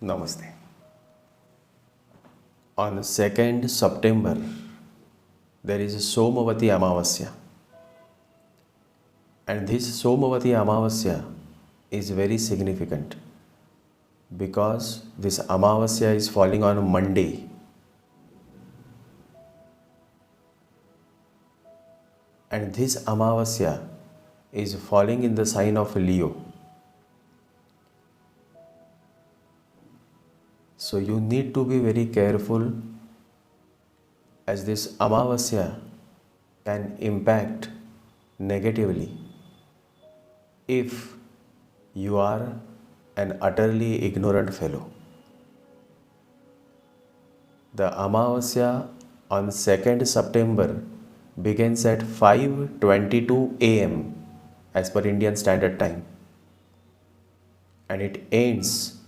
Namaste. On 2nd September, there is Somvati Amavasya. And this Somvati Amavasya is very significant because this Amavasya is falling on Monday. And this Amavasya is falling in the sign of Leo. So you need to be very careful as this Amavasya can impact negatively if you are an utterly ignorant fellow. The Amavasya on 2nd September begins at 5:22 am as per Indian Standard Time, and it ends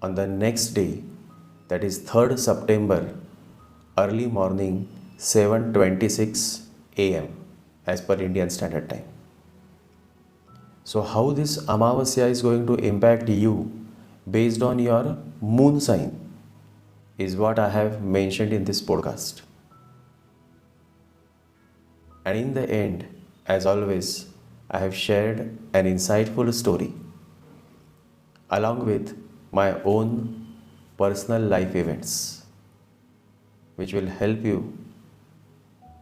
on the next day, that is 3rd September, early morning 7:26 am as per Indian Standard Time. So how this Amavasya is going to impact you based on your moon sign is what I have mentioned in this podcast. And in the end, as always, I have shared an insightful story along with my own personal life events, which will help you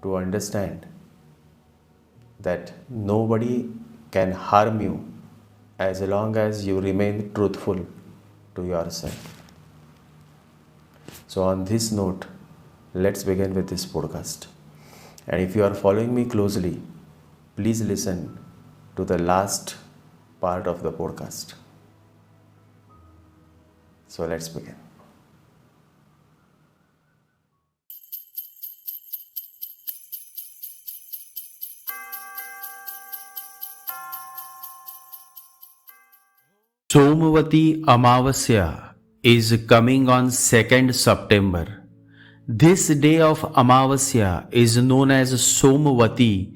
to understand that nobody can harm you as long as you remain truthful to yourself. So on this note, let's begin with this podcast. And if you are following me closely, please listen to the last part of the podcast. So let's begin. Somvati Amavasya is coming on 2nd September. This day of Amavasya is known as Somvati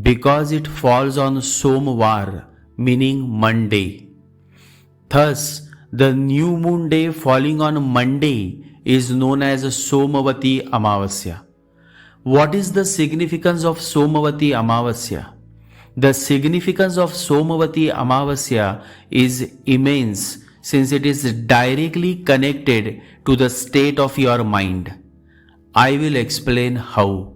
because it falls on Somvar, meaning Monday. Thus, the new moon day falling on Monday is known as Somvati Amavasya. What is the significance of Somvati Amavasya? The significance of Somvati Amavasya is immense since it is directly connected to the state of your mind. I will explain how.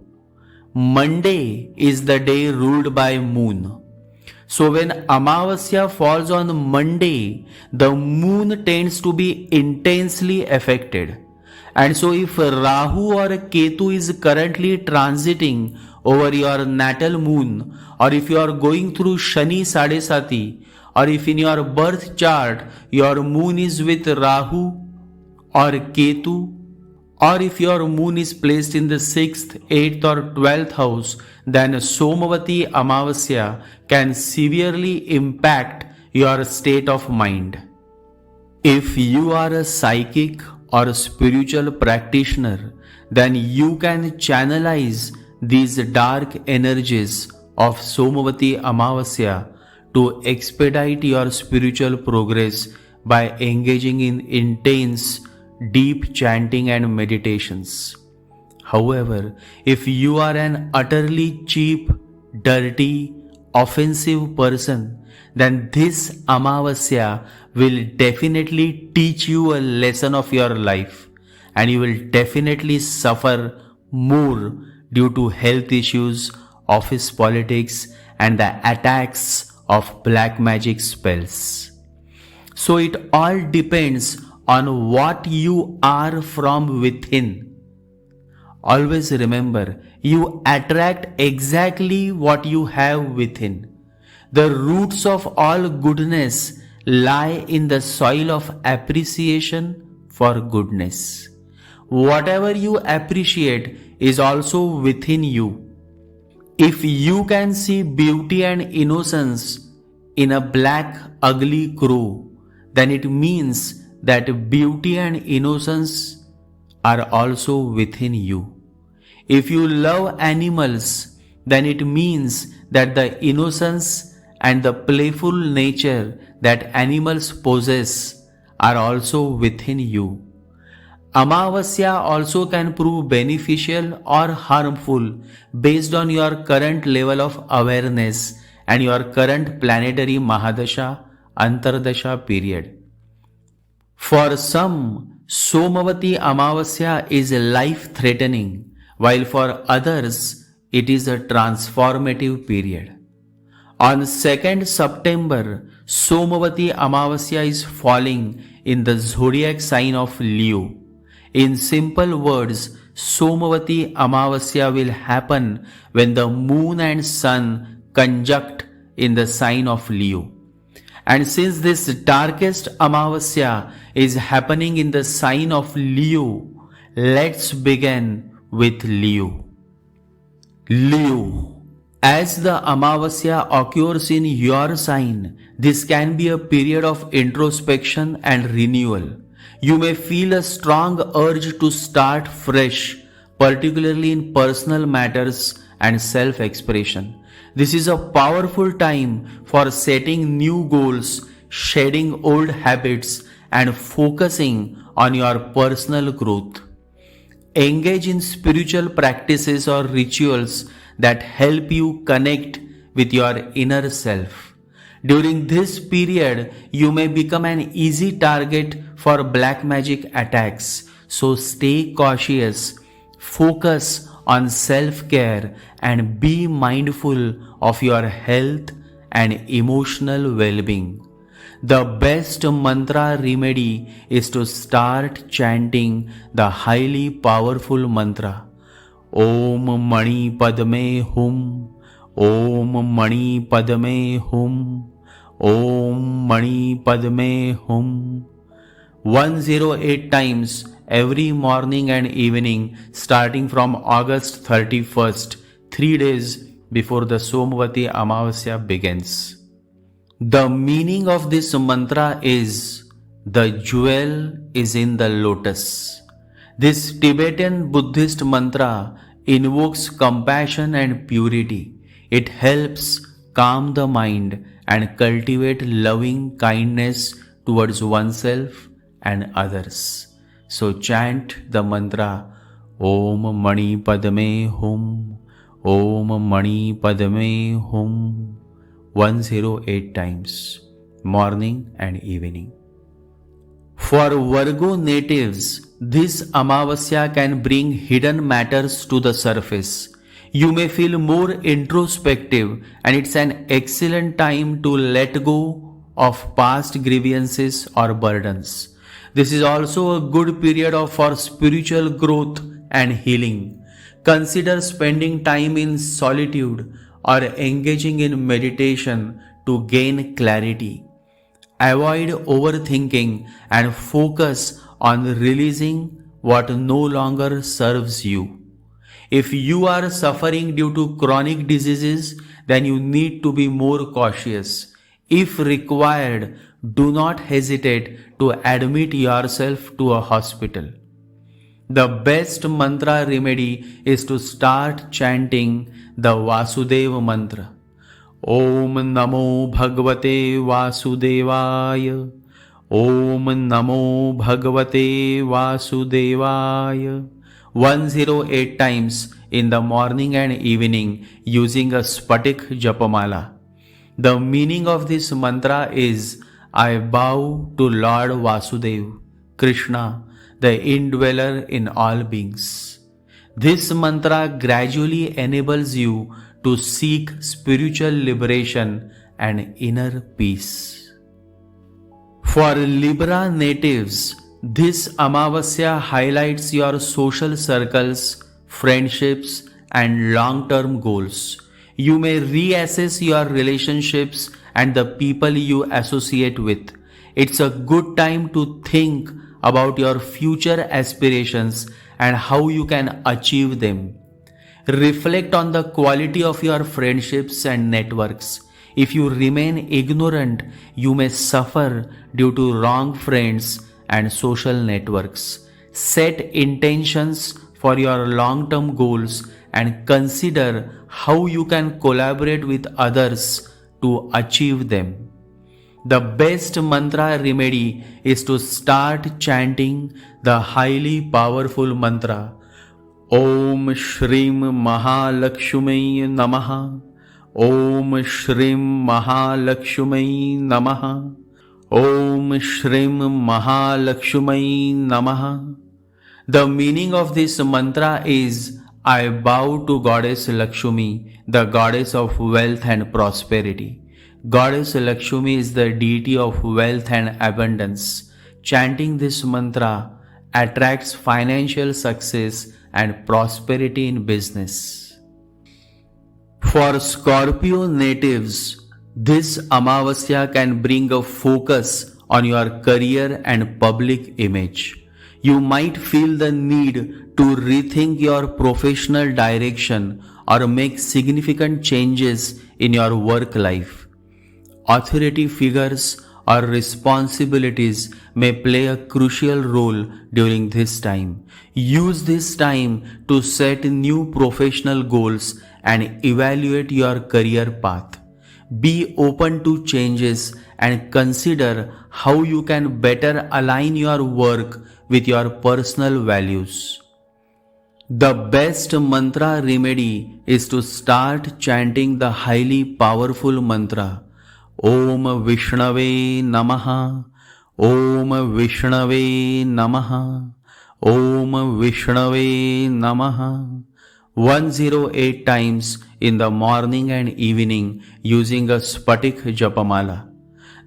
Monday is the day ruled by moon. So when Amavasya falls on Monday, the moon tends to be intensely affected. And so if Rahu or Ketu is currently transiting over your natal moon, or if you are going through Shani Sadesati, or if in your birth chart your moon is with Rahu or Ketu, or if your moon is placed in the 6th, 8th or 12th house, then Somvati Amavasya can severely impact your state of mind. If you are a psychic or a spiritual practitioner, then you can channelize these dark energies of Somvati Amavasya to expedite your spiritual progress by engaging in intense, deep chanting and meditations. However, if you are an utterly cheap, dirty, offensive person, then this Amavasya will definitely teach you a lesson of your life, and you will definitely suffer more due to health issues, office politics, and the attacks of black magic spells. So it all depends on what you are from within. Always remember, you attract exactly what you have within. The roots of all goodness lie in the soil of appreciation for goodness. Whatever you appreciate is also within you. If you can see beauty and innocence in a black, ugly crow, then it means that beauty and innocence are also within you. If you love animals, then it means that the innocence and the playful nature that animals possess are also within you. Amavasya also can prove beneficial or harmful based on your current level of awareness and your current planetary Mahadasha, Antardasha period. For some, Somvati Amavasya is life-threatening, while for others, it is a transformative period. On 2nd September, Somvati Amavasya is falling in the Zodiac sign of Leo. In simple words, Somvati Amavasya will happen when the moon and sun conjunct in the sign of Leo. And since this darkest Amavasya is happening in the sign of Leo, let's begin with Leo. Leo. As the Amavasya occurs in your sign, this can be a period of introspection and renewal. You may feel a strong urge to start fresh, particularly in personal matters and self-expression. This is a powerful time for setting new goals, shedding old habits, and focusing on your personal growth. Engage in spiritual practices or rituals that help you connect with your inner self. During this period, you may become an easy target for black magic attacks, so stay cautious, focus on self-care, and be mindful of your health and emotional well-being. The best mantra remedy is to start chanting the highly powerful mantra Om Mani Padme Hum, Om Mani Padme Hum, Om Mani Padme Hum. 108 times every morning and evening starting from August 31st, 3 days before the Somvati Amavasya begins. The meaning of this mantra is, the jewel is in the lotus. This Tibetan Buddhist mantra invokes compassion and purity. It helps calm the mind and cultivate loving kindness towards oneself and others. So chant the mantra Om Mani Padme Hum, Om Mani Padme Hum 108 times, morning and evening. For Virgo natives, this Amavasya can bring hidden matters to the surface. You may feel more introspective, and it's an excellent time to let go of past grievances or burdens. This is also a good period for spiritual growth and healing. Consider spending time in solitude or engaging in meditation to gain clarity. Avoid overthinking and focus on releasing what no longer serves you. If you are suffering due to chronic diseases, then you need to be more cautious. If required, do not hesitate to admit yourself to a hospital. The best mantra remedy is to start chanting the Vasudeva mantra. Om Namo Bhagavate Vasudevaya. Om Namo Bhagavate Vasudevaya. 108 times in the morning and evening using a Spatik Japamala. The meaning of this mantra is, I bow to Lord Vasudev, Krishna, the indweller in all beings. This mantra gradually enables you to seek spiritual liberation and inner peace. For Libra natives, this Amavasya highlights your social circles, friendships, and long-term goals. You may reassess your relationships and the people you associate with. It's a good time to think about your future aspirations and how you can achieve them. Reflect on the quality of your friendships and networks. If you remain ignorant, you may suffer due to wrong friends and social networks. Set intentions for your long-term goals and consider how you can collaborate with others to achieve them. The best mantra remedy is to start chanting the highly powerful mantra Om Shrim Mahalakshmi Namaha. Om Shrim Mahalakshmi Namaha. Om Shrim Mahalakshmi Namaha. The meaning of this mantra is I bow to Goddess Lakshmi, the goddess of wealth and prosperity. Goddess Lakshmi is the deity of wealth and abundance. Chanting this mantra attracts financial success and prosperity in business. For Scorpio natives, this Amavasya can bring a focus on your career and public image. You might feel the need to rethink your professional direction or make significant changes in your work life. Authority figures or responsibilities may play a crucial role during this time. Use this time to set new professional goals and evaluate your career path. Be open to changes and consider how you can better align your work with your personal values. The best mantra remedy is to start chanting the highly powerful mantra Om Vishnave Namaha. Om Vishnave Namaha. Om Vishnave Namaha. 108 times in the morning and evening using a Spatik Japamala.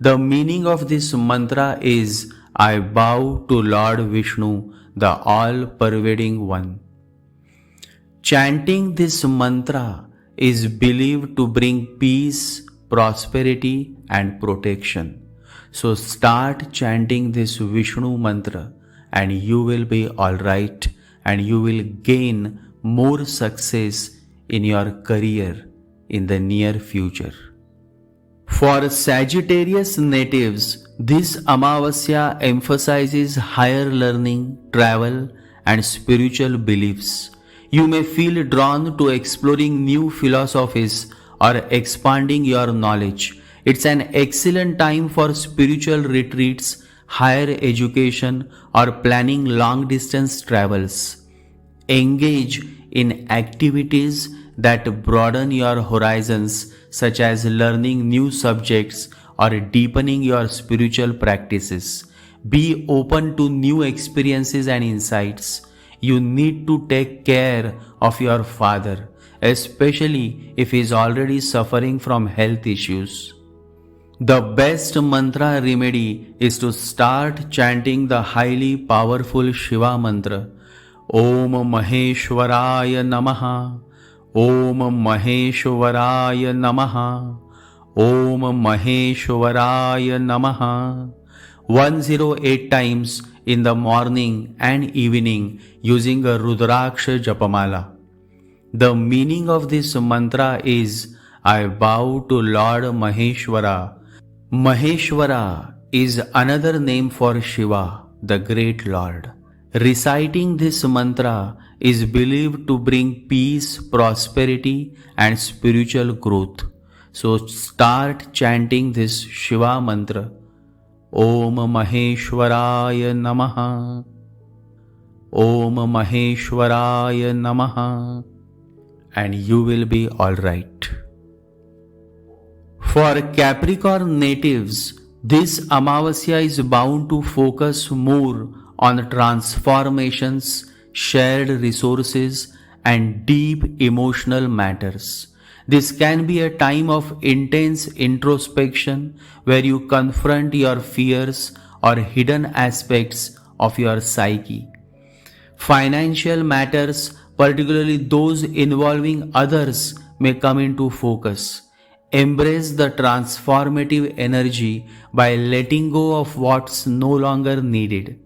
The meaning of this mantra is I bow to Lord Vishnu, the all-pervading one. Chanting this mantra is believed to bring peace, prosperity and protection. So start chanting this Vishnu mantra and you will be alright and you will gain more success in your career in the near future. For Sagittarius natives, this Amavasya emphasizes higher learning, travel and spiritual beliefs. You may feel drawn to exploring new philosophies or expanding your knowledge. It's an excellent time for spiritual retreats, higher education, or planning long distance travels. Engage in activities that broaden your horizons, such as learning new subjects or deepening your spiritual practices. Be open to new experiences and insights. You need to take care of your father, especially if he is already suffering from health issues. The best mantra remedy is to start chanting the highly powerful Shiva mantra Om Maheshwaraya Namaha. Om Maheshwaraya Namaha. Om Maheshwaraya Namaha. 108 times in the morning and evening using a Rudraksha Japamala. The meaning of this mantra is I bow to Lord Maheshwara. Maheshwara is another name for Shiva, the great Lord. Reciting this mantra is believed to bring peace, prosperity and spiritual growth. So start chanting this Shiva mantra Om Maheshwaraya Namaha. Om Maheshwaraya Namaha. And you will be alright. For Capricorn natives, this Amavasya is bound to focus more on transformations, shared resources, and deep emotional matters. This can be a time of intense introspection where you confront your fears or hidden aspects of your psyche. Financial matters, particularly those involving others, may come into focus. Embrace the transformative energy by letting go of what's no longer needed.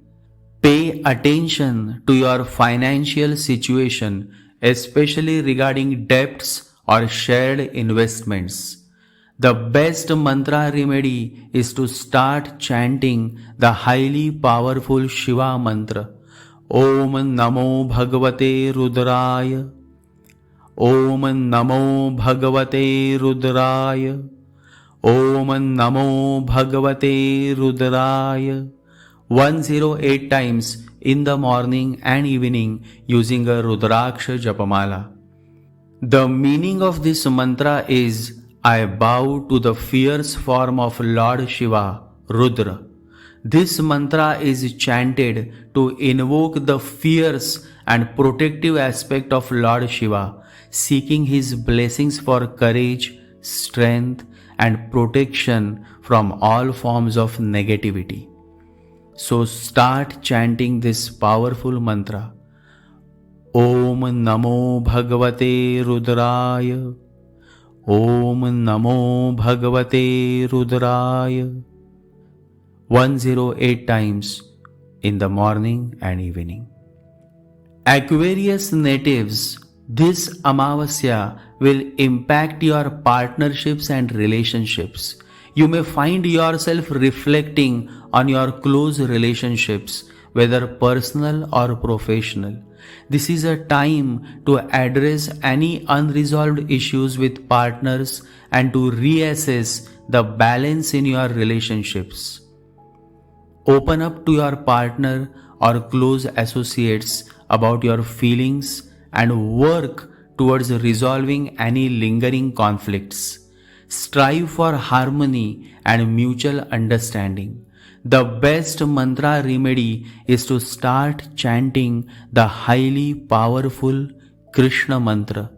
Pay attention to your financial situation, especially regarding debts or shared investments. The best mantra remedy is to start chanting the highly powerful Shiva mantra Om Namo Bhagavate Rudraya. Om Namo Bhagavate Rudraya. Om Namo Bhagavate Rudraya. 108 times in the morning and evening using a Rudraksha Japamala. The meaning of this mantra is, I bow to the fierce form of Lord Shiva, Rudra. This mantra is chanted to invoke the fierce and protective aspect of Lord Shiva, seeking his blessings for courage, strength, and protection from all forms of negativity. So start chanting this powerful mantra. Om Namo Bhagavate Rudraya. Om Namo Bhagavate Rudraya. 108 times in the morning and evening. Aquarius natives, this Amavasya will impact your partnerships and relationships. You may find yourself reflecting on your close relationships, whether personal or professional. This is a time to address any unresolved issues with partners and to reassess the balance in your relationships. Open up to your partner or close associates about your feelings and work towards resolving any lingering conflicts. Strive for harmony and mutual understanding. The best mantra remedy is to start chanting the highly powerful Krishna mantra.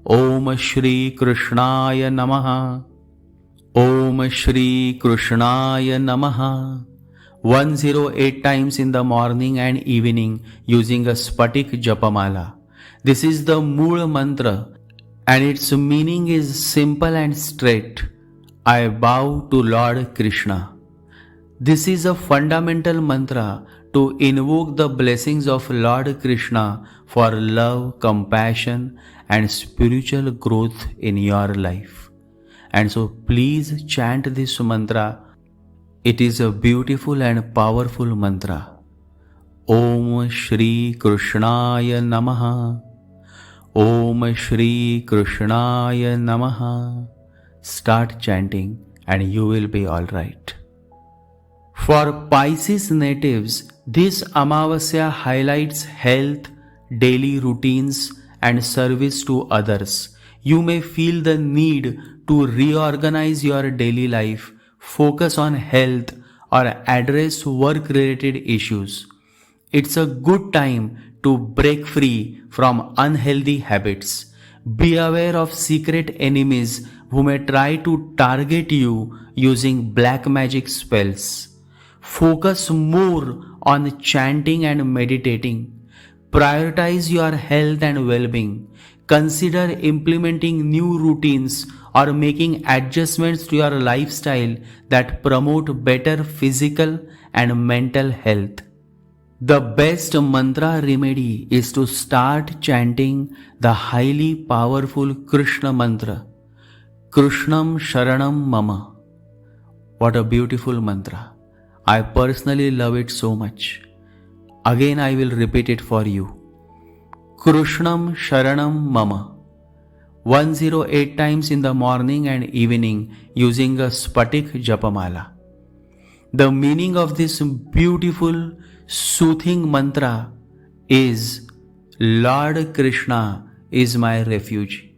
Om Shri Krishnaya Namaha. Om Shri Krishnaya Namaha. 108 times in the morning and evening using a Spatik Japamala. This is the Mool mantra and its meaning is simple and straight. I bow to Lord Krishna. This is a fundamental mantra to invoke the blessings of Lord Krishna for love, compassion, and spiritual growth in your life. And so please chant this mantra. It is a beautiful and powerful mantra. Om Shri Krishnaya Namaha. Om Shri Krishnaya Namaha. Start chanting and you will be alright. For Pisces natives, this Amavasya highlights health, daily routines, and service to others. You may feel the need to reorganize your daily life, focus on health, or address work-related issues. It's a good time to break free from unhealthy habits. Be aware of secret enemies who may try to target you using black magic spells. Focus more on chanting and meditating. Prioritize your health and well-being. Consider implementing new routines or making adjustments to your lifestyle that promote better physical and mental health. The best mantra remedy is to start chanting the highly powerful Krishna mantra. Krishnam Sharanam Mama. What a beautiful mantra. I personally love it so much. Again I will repeat it for you. Krishnam Sharanam Mama. 108 times in the morning and evening using a Spatik Japamala. The meaning of this beautiful, soothing mantra is, Lord Krishna is my refuge.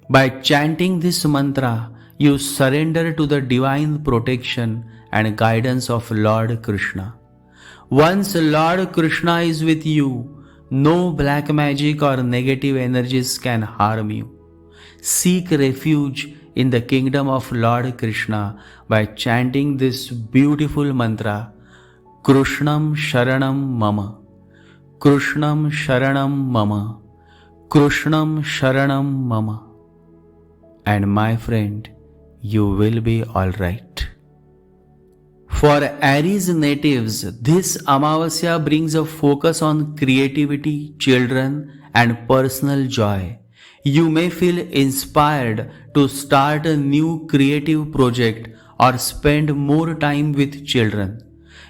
By chanting this mantra, you surrender to the divine protection and guidance of Lord Krishna. Once Lord Krishna is with you, no black magic or negative energies can harm you. Seek refuge in the kingdom of Lord Krishna by chanting this beautiful mantra, Krishnam Sharanam Mama. Krishnam Sharanam Mama. Krishnam Sharanam Mama. And my friend, you will be alright. For Aries natives, this Amavasya brings a focus on creativity, children, and personal joy. You may feel inspired to start a new creative project or spend more time with children.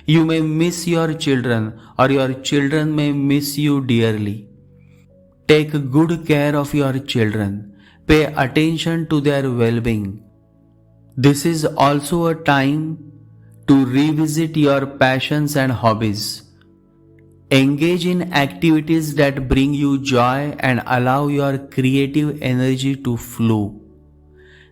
You may miss your children or your children may miss you dearly. Take good care of your children. Pay attention to their well-being. This is also a time to revisit your passions and hobbies. Engage in activities that bring you joy and allow your creative energy to flow.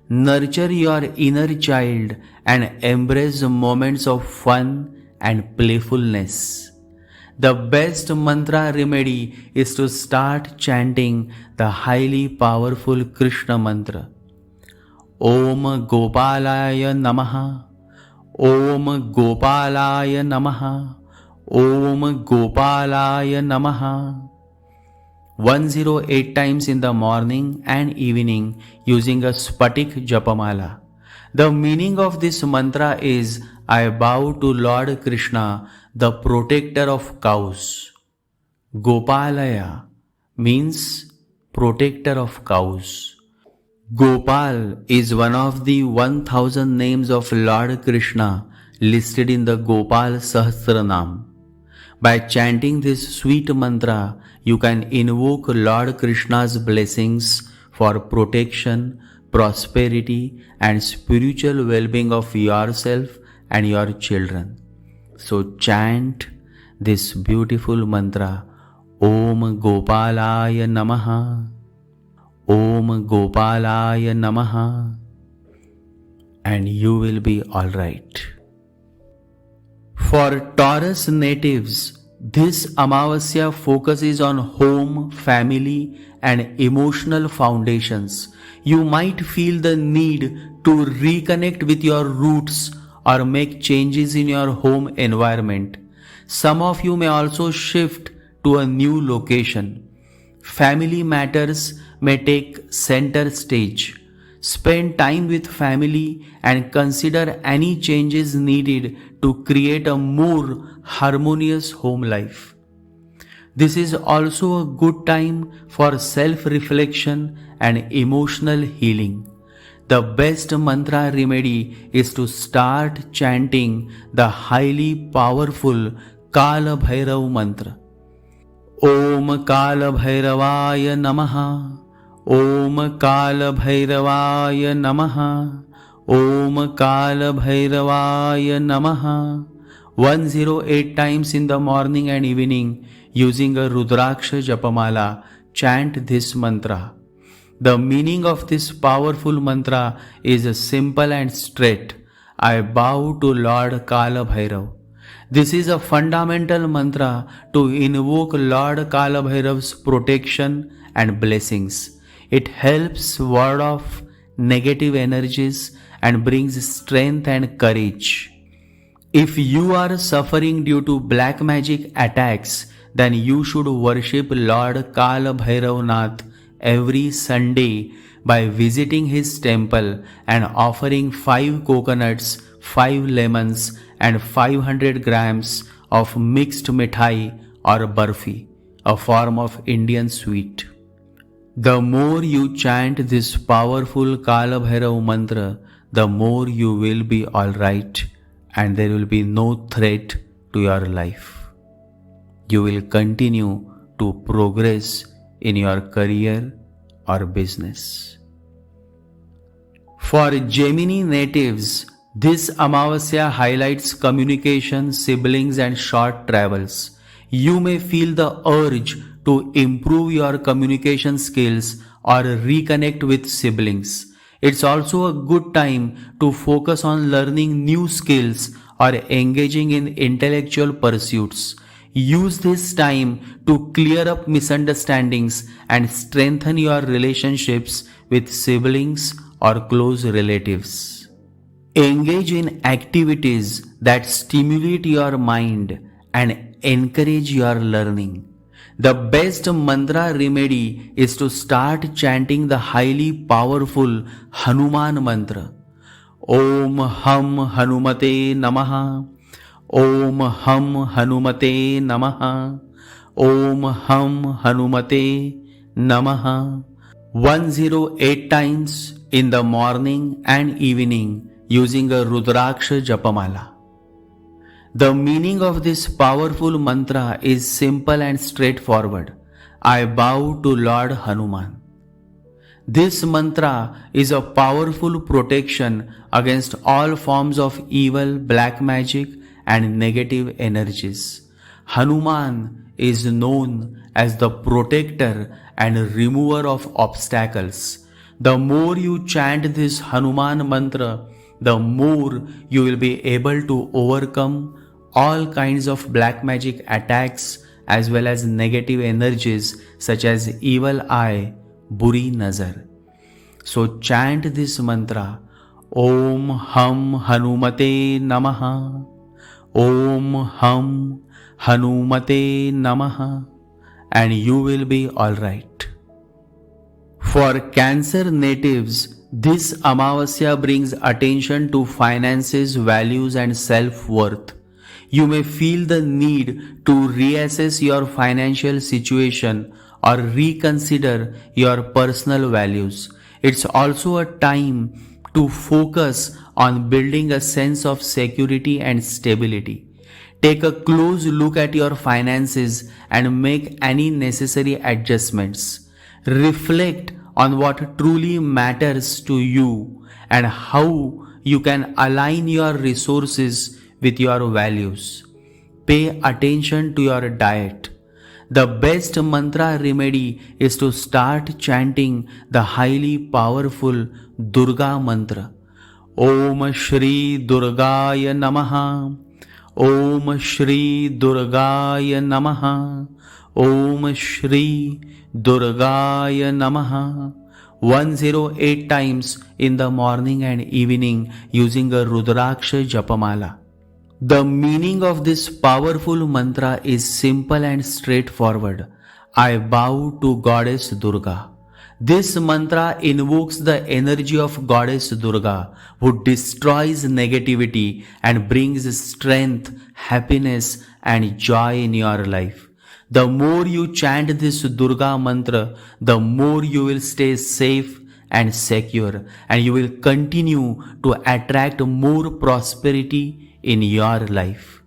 Nurture your inner child and embrace moments of fun and playfulness. The best mantra remedy is to start chanting the highly powerful Krishna mantra. Om Gopalaya Namaha. Om Gopalaya Namaha. Om Gopalaya Namaha. 108 times in the morning and evening using a Spatik Japamala. The meaning of this mantra is, I bow to Lord Krishna, the protector of cows. Gopalaya means protector of cows. Gopal is one of the 1000 names of Lord Krishna listed in the Gopal Sahasranam. By chanting this sweet mantra, you can invoke Lord Krishna's blessings for protection, prosperity, and spiritual well-being of yourself and your children. So chant this beautiful mantra, Om Gopalaya Namaha, Om Gopalaya Namaha, and you will be alright. For Taurus natives, this Amavasya focuses on home, family, and emotional foundations. You might feel the need to reconnect with your roots or make changes in your home environment. Some of you may also shift to a new location. Family matters may take center stage. Spend time with family and consider any changes needed to create a more harmonious home life. This is also a good time for self-reflection and emotional healing. The best mantra remedy is to start chanting the highly powerful Kala Bhairav mantra. Om Kala Bhairavaya Namaha. Om Kala Bhairavaya Namaha. Om Kala Bhairavaya Namaha. 108 times in the morning and evening using a Rudraksha Japamala, chant this mantra. The meaning of this powerful mantra is simple and straight. I bow to Lord Kala Bhairav. This is a fundamental mantra to invoke Lord Kala Bhairav's protection and blessings. It helps ward off negative energies and brings strength and courage. If you are suffering due to black magic attacks, then you should worship Lord Kala Bhairavath every Sunday by visiting his temple and offering 5 coconuts, 5 lemons, and 500 grams of mixed mithai or barfi, a form of Indian sweet. The more you chant this powerful Kala Bhairav mantra, the more you will be alright and there will be no threat to your life. You will continue to progress in your career or business. For Gemini natives, this Amavasya highlights communication, siblings, and short travels. You may feel the urge to improve your communication skills or reconnect with siblings. It's also a good time to focus on learning new skills or engaging in intellectual pursuits. Use this time to clear up misunderstandings and strengthen your relationships with siblings or close relatives. Engage in activities that stimulate your mind and encourage your learning. The best mantra remedy is to start chanting the highly powerful Hanuman mantra. Om Ham Hanumate Namaha. Om Ham Hanumate Namaha. Om Ham Hanumate Namaha. 108 times in the morning and evening using a Rudraksha Japamala. The meaning of this powerful mantra is simple and straightforward. I bow to Lord Hanuman. This mantra is a powerful protection against all forms of evil, black magic and negative energies. Hanuman is known as the protector and remover of obstacles. The more you chant this Hanuman mantra, the more you will be able to overcome all kinds of black magic attacks as well as negative energies such as evil eye, buri nazar. So chant this mantra, Om Ham Hanumate Namaha, Om Ham Hanumate Namaha, and you will be alright. For Cancer natives, this Amavasya brings attention to finances, values and self-worth. You may feel the need to reassess your financial situation or reconsider your personal values. It's also a time to focus on building a sense of security and stability. Take a close look at your finances and make any necessary adjustments. Reflect on what truly matters to you and how you can align your resources with your values. Pay attention to your diet. The best mantra remedy is to start chanting the highly powerful Durga mantra. Om Shri Durgaya Namaha. Om Shri Durgaya Namaha. Om Shri Durgaya Namaha. 108 times in the morning and evening using a Rudraksha Japamala. The meaning of this powerful mantra is simple and straightforward. I bow to Goddess Durga. This mantra invokes the energy of Goddess Durga, who destroys negativity and brings strength, happiness and joy in your life. The more you chant this Durga mantra, the more you will stay safe and secure, and you will continue to attract more prosperity in your life.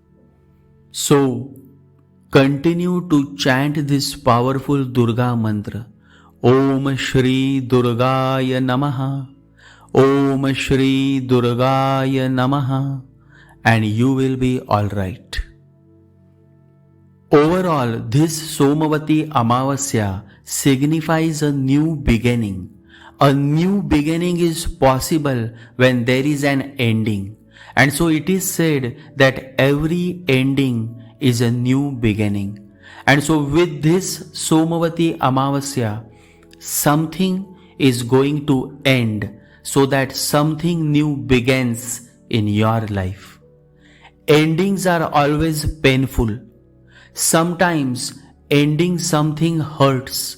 So, continue to chant this powerful Durga mantra. Om Shri Durgaya Namaha. Om Shri Durgaya Namaha. And you will be alright. Overall, this Somvati Amavasya signifies a new beginning. A new beginning is possible when there is an ending. And so it is said that every ending is a new beginning. And so with this Somvati Amavasya, something is going to end so that something new begins in your life. Endings are always painful. Sometimes ending something hurts,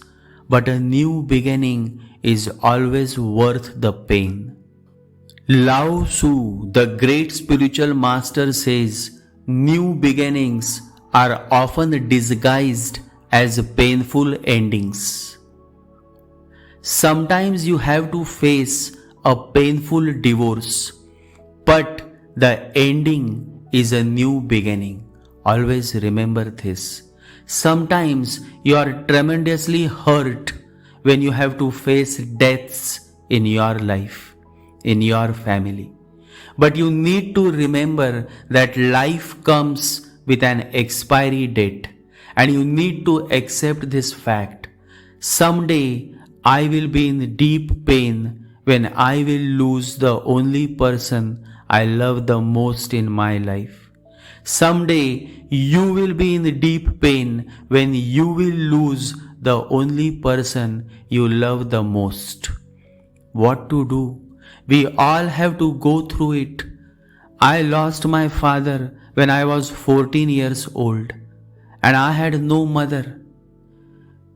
but a new beginning is always worth the pain. Lao Tzu, the great spiritual master, says, new beginnings are often disguised as painful endings. Sometimes you have to face a painful divorce, but the ending is a new beginning. Always remember this. Sometimes you are tremendously hurt when you have to face deaths in your life, in your family. But you need to remember that life comes with an expiry date, and you need to accept this fact. Someday I will be in deep pain when I will lose the only person I love the most in my life. Someday you will be in deep pain when you will lose the only person you love the most. What to do? We all have to go through it. I lost my father when I was 14 years old, and I had no mother.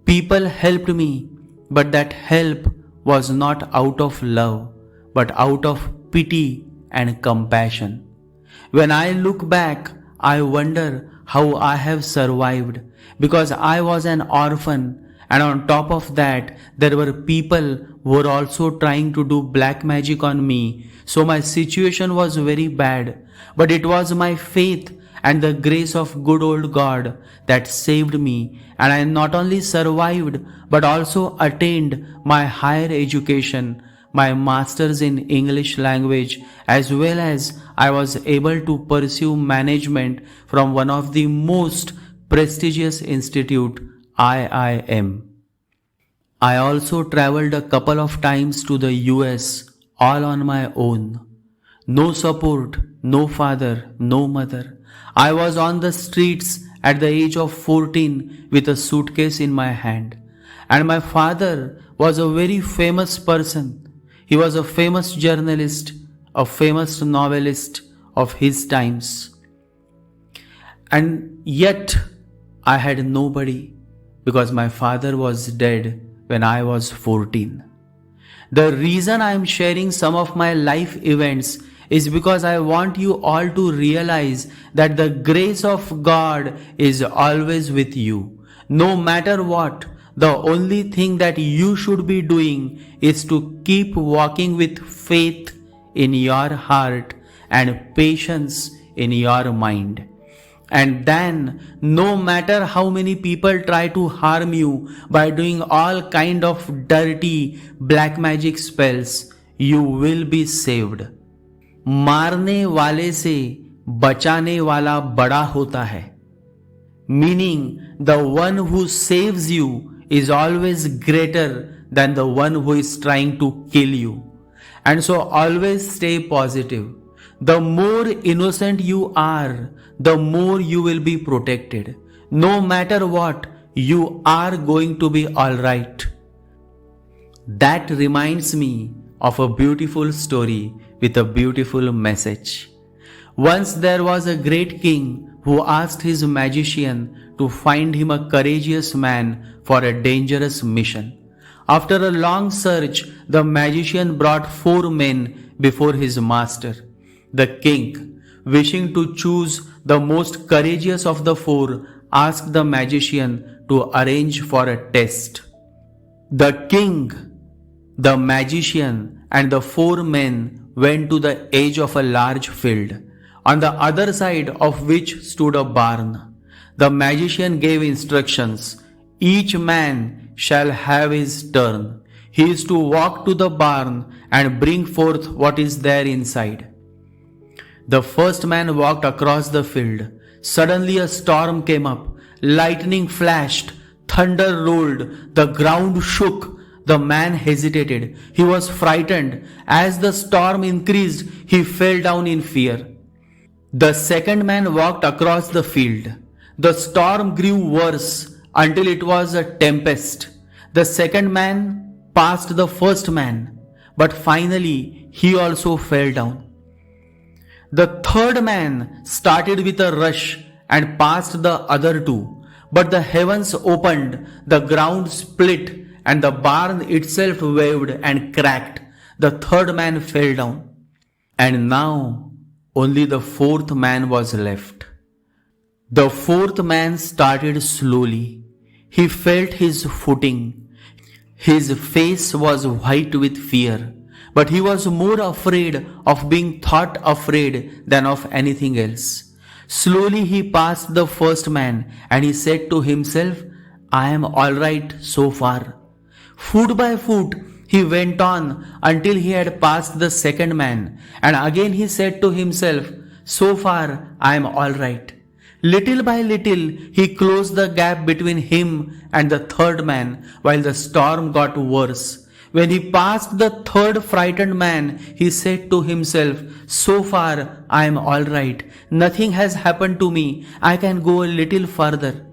People helped me, but that help was not out of love, but out of pity and compassion. When I look back, I wonder how I have survived, because I was an orphan, and on top of that, there were people who were also trying to do black magic on me. So my situation was very bad, but it was my faith and the grace of good old God that saved me, and I not only survived but also attained my higher education, my masters in English language, as well as I was able to pursue management from one of the most prestigious institute, IIM. I also traveled a couple of times to the US all on my own. No support, no father, no mother. I was on the streets at the age of 14 with a suitcase in my hand. And my father was a very famous person. He was a famous journalist, a famous novelist of his times. And yet I had nobody because my father was dead when I was 14. The reason I am sharing some of my life events is because I want you all to realize that the grace of God is always with you. No matter what, the only thing that you should be doing is to keep walking with faith in your heart and patience in your mind. And then, no matter how many people try to harm you by doing all kind of dirty black magic spells, you will be saved. मारने वाले से बचाने वाला बड़ा होता है. Meaning, the one who saves you is always greater than the one who is trying to kill you. And so always stay positive. The more innocent you are, the more you will be protected. No matter what, you are going to be alright. That reminds me of a beautiful story with a beautiful message. Once there was a great king who asked his magician to find him a courageous man for a dangerous mission. After a long search, the magician brought 4 men before his master. The king, wishing to choose the most courageous of the 4, asked the magician to arrange for a test. The king, the magician, and the 4 men went to the edge of a large field, on the other side of which stood a barn. The magician gave instructions. Each man shall have his turn. He is to walk to the barn and bring forth what is there inside. The first man walked across the field. Suddenly a storm came up. Lightning flashed. Thunder rolled. The ground shook. The man hesitated. He was frightened. As the storm increased, he fell down in fear. The second man walked across the field. The storm grew worse until it was a tempest. The second man passed the first man, but finally he also fell down. The third man started with a rush and passed the other 2, but the heavens opened, the ground split, and the barn itself waved and cracked. The third man fell down. And now only the 4th man was left. The 4th man started slowly. He felt his footing. His face was white with fear, but he was more afraid of being thought afraid than of anything else. Slowly he passed the first man and he said to himself, I am alright so far. Foot by foot he went on until he had passed the second man, and again he said to himself, so far I am alright. Little by little he closed the gap between him and the third man while the storm got worse. When he passed the third frightened man, he said to himself, so far I am alright. Nothing has happened to me. I can go a little further.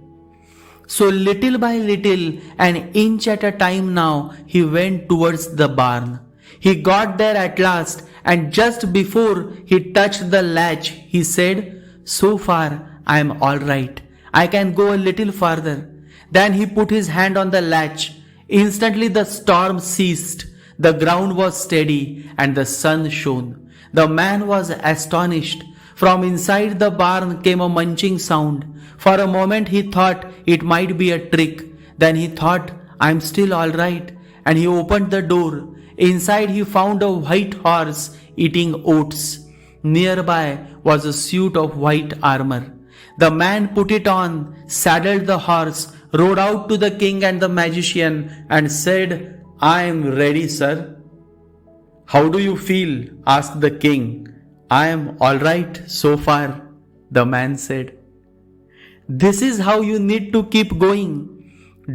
So little by little, an inch at a time now, he went towards the barn. He got there at last, and just before he touched the latch, he said, so far I am alright. I can go a little further. Then he put his hand on the latch. Instantly the storm ceased. The ground was steady and the sun shone. The man was astonished. From inside the barn came a munching sound. For a moment he thought it might be a trick. Then he thought, I am still alright. And he opened the door. Inside he found a white horse eating oats. Nearby was a suit of white armor. The man put it on, saddled the horse, rode out to the king and the magician, and said, I am ready, sir. How do you feel? Asked the king. I am all right so far, the man said. This is how you need to keep going.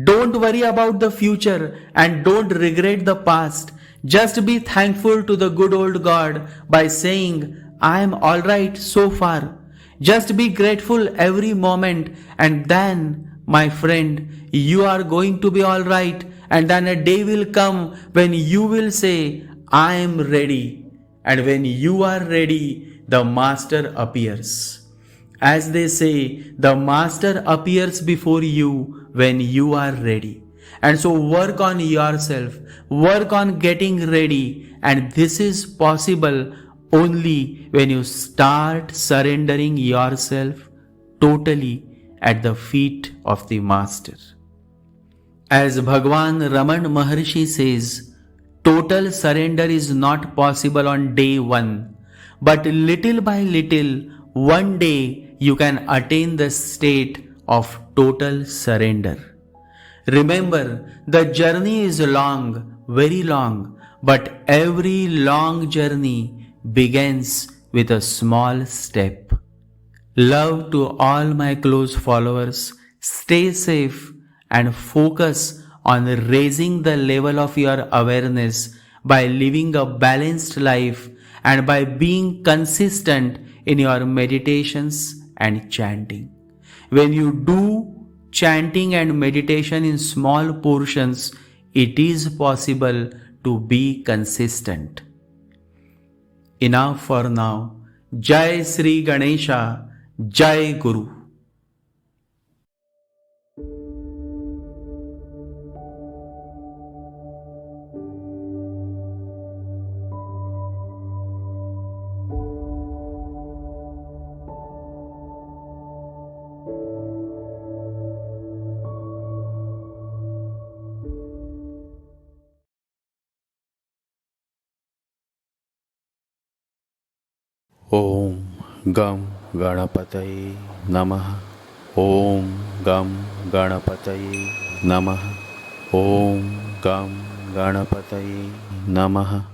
Don't worry about the future and don't regret the past. Just be thankful to the good old God by saying, I am all right so far. Just be grateful every moment, and then, my friend, you are going to be all right, and then a day will come when you will say, I am ready. And when you are ready, the master appears. As they say, the master appears before you when you are ready. And so work on yourself, work on getting ready, and this is possible only when you start surrendering yourself totally at the feet of the Master. As Bhagwan Raman Maharshi says, total surrender is not possible on day one, but little by little, one day you can attain the state of total surrender. Remember, the journey is long, very long, but every long journey begins with a small step. Love to all my close followers. Stay safe and focus on raising the level of your awareness by living a balanced life and by being consistent in your meditations and chanting. When you do chanting and meditation in small portions, it is possible to be consistent. Enough for now. Jai Sri Ganesha, Jai Guru. Om Gam Ganapataye Namaha. Om Gam Ganapataye Namaha. Om Gam Ganapataye Namaha.